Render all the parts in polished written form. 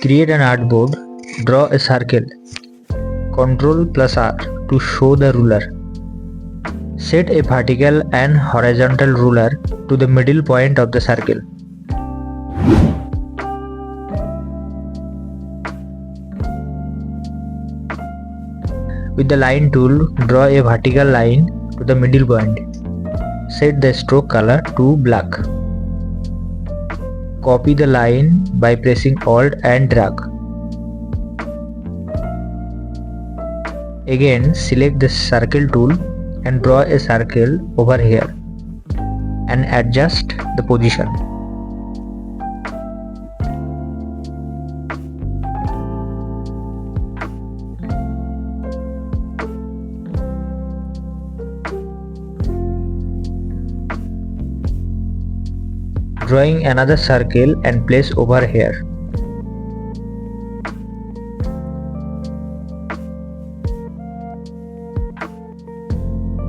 create an artboard, draw a circle. Ctrl+R to show the ruler. Set a vertical and horizontal ruler to the middle point of the circle. With the line tool, draw a vertical line to the middle point. Set the stroke color to black. Copy the line by pressing Alt and drag. Again, select the circle tool and draw a circle over here and adjust the position. Drawing another circle and place over here.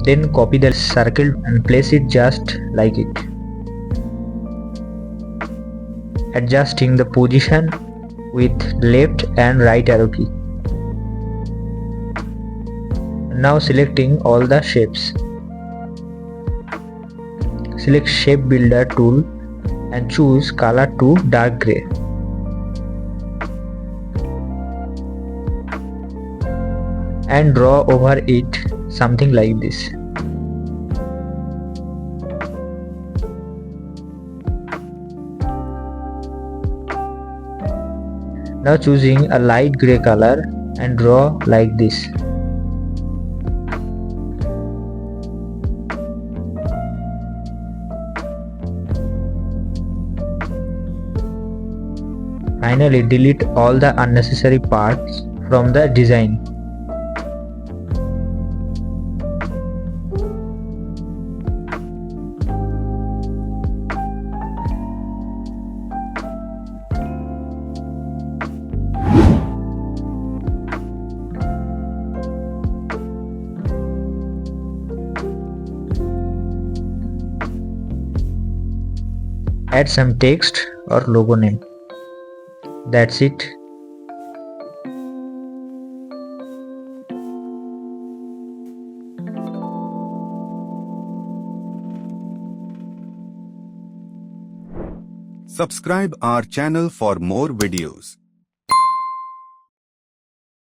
Then copy the circle and place it just like it. Adjusting the position with left and right arrow key. Now selecting all the shapes. Select Shape Builder tool and choose color to dark gray. And draw over it something like this. Now choosing a light gray color and draw like this. Finally, delete all the unnecessary parts from the design. Add some text or logo name. That's it. Subscribe our channel for more videos.